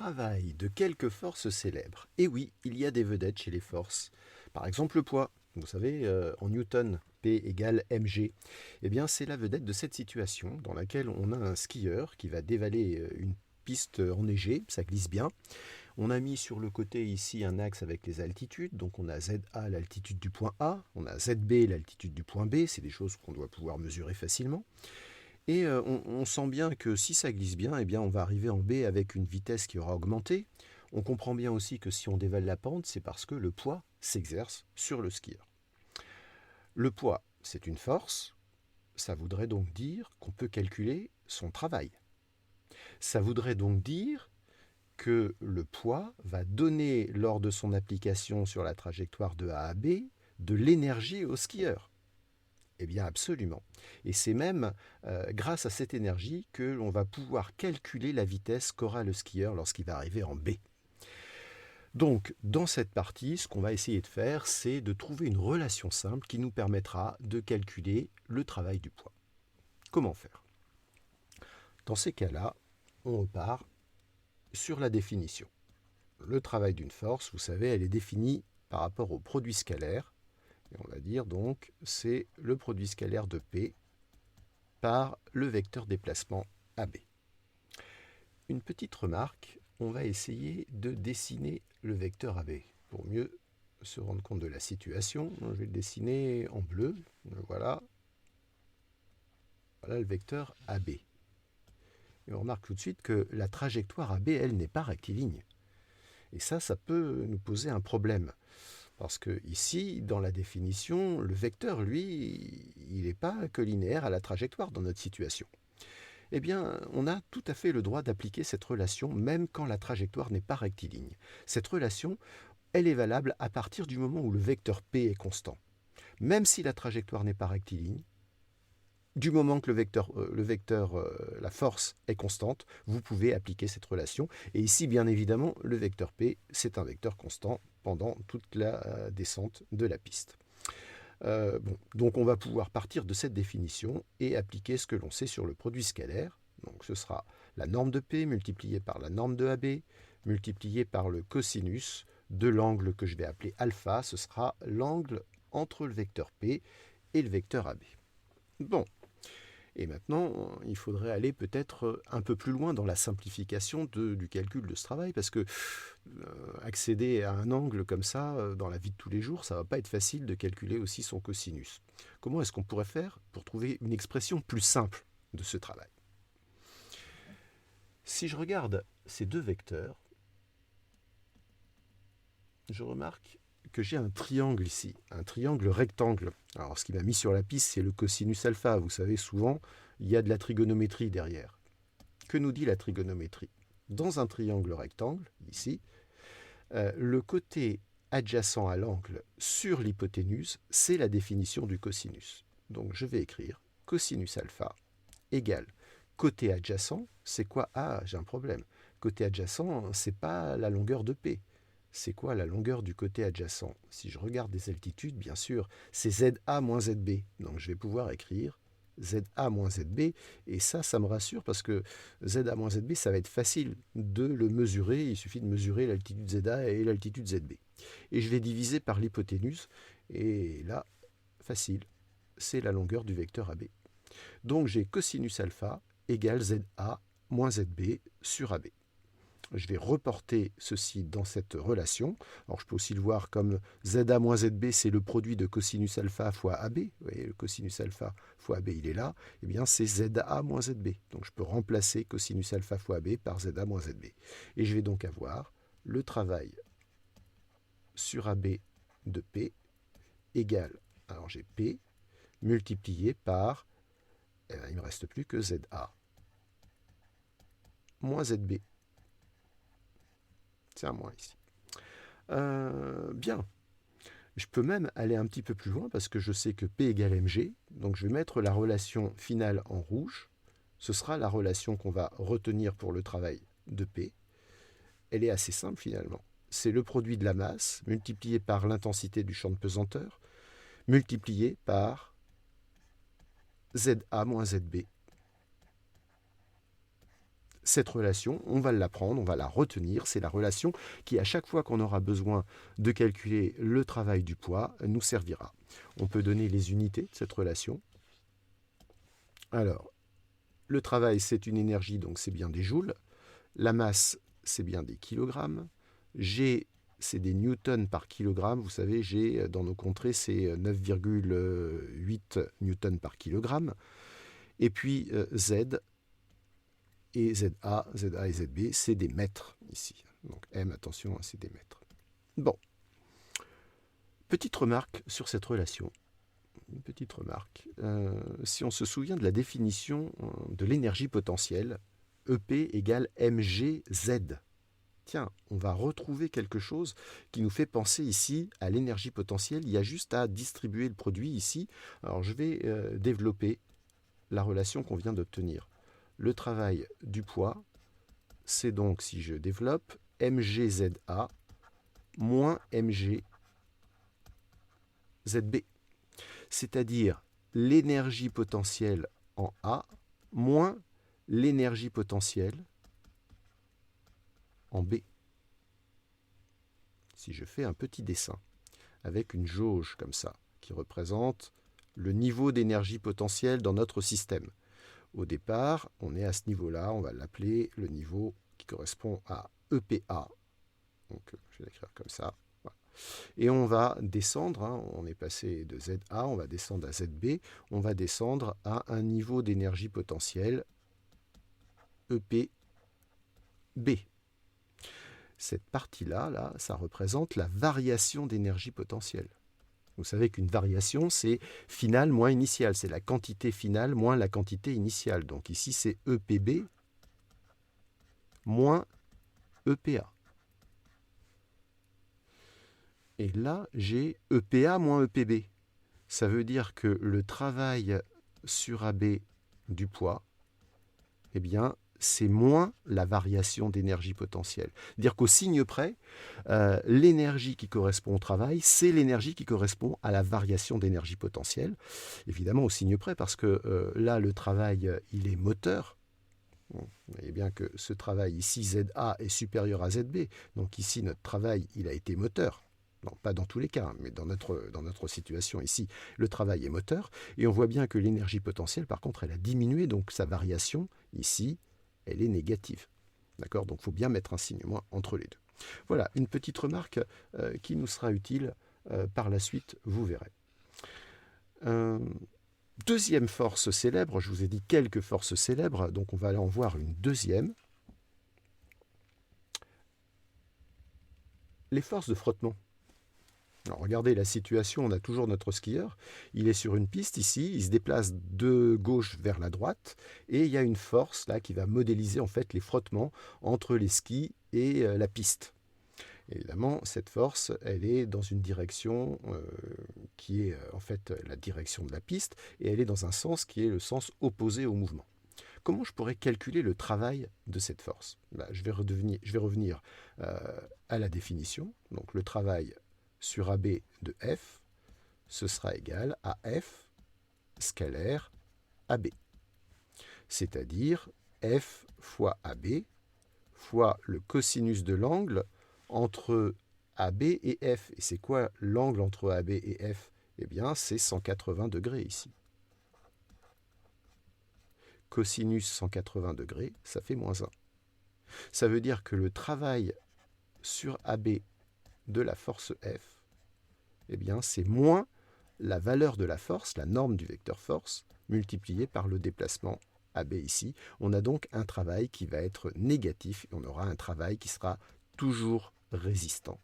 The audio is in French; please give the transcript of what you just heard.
travail de quelques forces célèbres. Et oui, il y a des vedettes chez les forces. Par exemple le poids. Vous savez, en Newton, P égale mg. Eh bien, c'est la vedette de cette situation dans laquelle on a un skieur qui va dévaler une piste enneigée, ça glisse bien. On a mis sur le côté ici un axe avec les altitudes, donc on a ZA l'altitude du point A, on a ZB l'altitude du point B, c'est des choses qu'on doit pouvoir mesurer facilement. Et on sent bien que si ça glisse bien, eh bien on va arriver en B avec une vitesse qui aura augmenté. On comprend bien aussi que si on dévale la pente, c'est parce que le poids s'exerce sur le skieur. Le poids, c'est une force, ça voudrait donc dire qu'on peut calculer son travail. Ça voudrait donc dire que le poids va donner, lors de son application sur la trajectoire de A à B, de l'énergie au skieur. Eh bien absolument. Et c'est même grâce à cette énergie que l'on va pouvoir calculer la vitesse qu'aura le skieur lorsqu'il va arriver en B. Donc dans cette partie, ce qu'on va essayer de faire, c'est de trouver une relation simple qui nous permettra de calculer le travail du poids. Comment faire? Dans ces cas-là, on repart sur la définition. Le travail d'une force, vous savez, elle est définie par rapport au produit scalaire. Et on va dire donc c'est le produit scalaire de P par le vecteur déplacement AB. Une petite remarque, on va essayer de dessiner le vecteur AB pour mieux se rendre compte de la situation. Je vais le dessiner en bleu. Voilà, voilà le vecteur AB. Et on remarque tout de suite que la trajectoire AB, elle, n'est pas rectiligne. Et ça peut nous poser un problème. Parce que ici, dans la définition, le vecteur, lui, il n'est pas que linéaire à la trajectoire dans notre situation. Eh bien, on a tout à fait le droit d'appliquer cette relation, même quand la trajectoire n'est pas rectiligne. Cette relation, elle est valable à partir du moment où le vecteur P est constant. Même si la trajectoire n'est pas rectiligne, du moment que la force est constante, vous pouvez appliquer cette relation. Et ici, bien évidemment, le vecteur P, c'est un vecteur constant pendant toute la descente de la piste. Donc on va pouvoir partir de cette définition et appliquer ce que l'on sait sur le produit scalaire. Donc ce sera la norme de P multipliée par la norme de AB, multipliée par le cosinus de l'angle que je vais appeler alpha. Ce sera l'angle entre le vecteur P et le vecteur AB. Bon. Et maintenant, il faudrait aller peut-être un peu plus loin dans la simplification du calcul de ce travail, parce que accéder à un angle comme ça, dans la vie de tous les jours, ça ne va pas être facile de calculer aussi son cosinus. Comment est-ce qu'on pourrait faire pour trouver une expression plus simple de ce travail? Si je regarde ces deux vecteurs, je remarque que j'ai un triangle ici, un triangle rectangle. Alors ce qui m'a mis sur la piste, c'est le cosinus alpha. Vous savez, souvent, il y a de la trigonométrie derrière. Que nous dit la trigonométrie? Dans un triangle rectangle, ici, le côté adjacent à l'angle sur l'hypoténuse, c'est la définition du cosinus. Donc je vais écrire cosinus alpha égale côté adjacent, c'est quoi? Ah, j'ai un problème. Côté adjacent, c'est pas la longueur de P. C'est quoi la longueur du côté adjacent? Si je regarde des altitudes, bien sûr, c'est ZA moins ZB. Donc je vais pouvoir écrire ZA moins ZB, et ça me rassure parce que ZA moins ZB, ça va être facile de le mesurer. Il suffit de mesurer l'altitude ZA et l'altitude ZB. Et je vais diviser par l'hypoténuse, et là, facile, c'est la longueur du vecteur AB. Donc j'ai cosinus alpha égale ZA moins ZB sur AB. Je vais reporter ceci dans cette relation. Alors je peux aussi le voir comme ZA moins ZB, c'est le produit de cosinus alpha fois AB. Vous voyez, le cosinus alpha fois AB, il est là. Eh bien, c'est ZA moins ZB. Donc je peux remplacer cosinus alpha fois AB par ZA moins ZB. Et je vais donc avoir le travail sur AB de P égale, alors j'ai P multiplié par, il ne me reste plus que ZA moins ZB. C'est un moins ici. Bien. Je peux même aller un petit peu plus loin parce que je sais que P égale mg. Donc je vais mettre la relation finale en rouge. Ce sera la relation qu'on va retenir pour le travail de P. Elle est assez simple finalement. C'est le produit de la masse multiplié par l'intensité du champ de pesanteur multiplié par ZA moins ZB. cette relation, on va l'apprendre, on va la retenir. C'est la relation qui, à chaque fois qu'on aura besoin de calculer le travail du poids, nous servira. On peut donner les unités de cette relation. Alors, le travail, c'est une énergie, donc c'est bien des joules. La masse, c'est bien des kilogrammes. G, c'est des newtons par kilogramme. Vous savez, G, dans nos contrées, c'est 9,8 newtons par kilogramme. Et puis Z et ZA et ZB, c'est des mètres ici. Donc M, attention, c'est des mètres. Bon. Petite remarque sur cette relation. Une petite remarque. Si on se souvient de la définition de l'énergie potentielle, EP égale mgz. Tiens, on va retrouver quelque chose qui nous fait penser ici à l'énergie potentielle. Il y a juste à distribuer le produit ici. Alors je vais développer la relation qu'on vient d'obtenir. Le travail du poids, c'est donc, si je développe, mgza moins mgzb. C'est-à-dire l'énergie potentielle en A moins l'énergie potentielle en B. Si je fais un petit dessin avec une jauge comme ça, qui représente le niveau d'énergie potentielle dans notre système. Au départ, on est à ce niveau-là, on va l'appeler le niveau qui correspond à EPA. Donc, je vais l'écrire comme ça. Voilà. Et on va descendre, on est passé de ZA, on va descendre à ZB, on va descendre à un niveau d'énergie potentielle EPB. Cette partie-là, là, ça représente la variation d'énergie potentielle. Vous savez qu'une variation, c'est finale moins initiale. C'est la quantité finale moins la quantité initiale. Donc ici, c'est EPB moins EPA. Et là, j'ai EPA moins EPB. Ça veut dire que le travail sur AB du poids, eh bien, c'est moins la variation d'énergie potentielle. Dire qu'au signe près, l'énergie qui correspond au travail, c'est l'énergie qui correspond à la variation d'énergie potentielle. Évidemment au signe près, parce que là, le travail, il est moteur. Bon, vous voyez bien que ce travail ici, ZA, est supérieur à ZB. Donc ici, notre travail, il a été moteur. Non, pas dans tous les cas, mais dans notre situation ici, le travail est moteur. Et on voit bien que l'énergie potentielle, par contre, elle a diminué. Donc sa variation, ici, elle est négative. D'accord ? Donc il faut bien mettre un signe moins entre les deux. Voilà, une petite remarque qui nous sera utile par la suite, vous verrez. Deuxième force célèbre, je vous ai dit quelques forces célèbres, donc on va aller en voir une deuxième. Les forces de frottement. Alors regardez la situation, on a toujours notre skieur, il est sur une piste ici, il se déplace de gauche vers la droite, et il y a une force là qui va modéliser en fait les frottements entre les skis et la piste. Évidemment, cette force, elle est dans une direction qui est en fait la direction de la piste, et elle est dans un sens qui est le sens opposé au mouvement. Comment je pourrais calculer le travail de cette force ? Je vais revenir à la définition. Donc le travail sur AB de F, ce sera égal à F scalaire AB. C'est-à-dire F fois AB fois le cosinus de l'angle entre AB et F. Et c'est quoi l'angle entre AB et F ? Eh bien, c'est 180 degrés ici. Cosinus 180 degrés, ça fait moins 1. Ça veut dire que le travail sur AB de la force F, eh bien, c'est moins la valeur de la force, la norme du vecteur force, multipliée par le déplacement AB ici. On a donc un travail qui va être négatif et on aura un travail qui sera toujours résistant.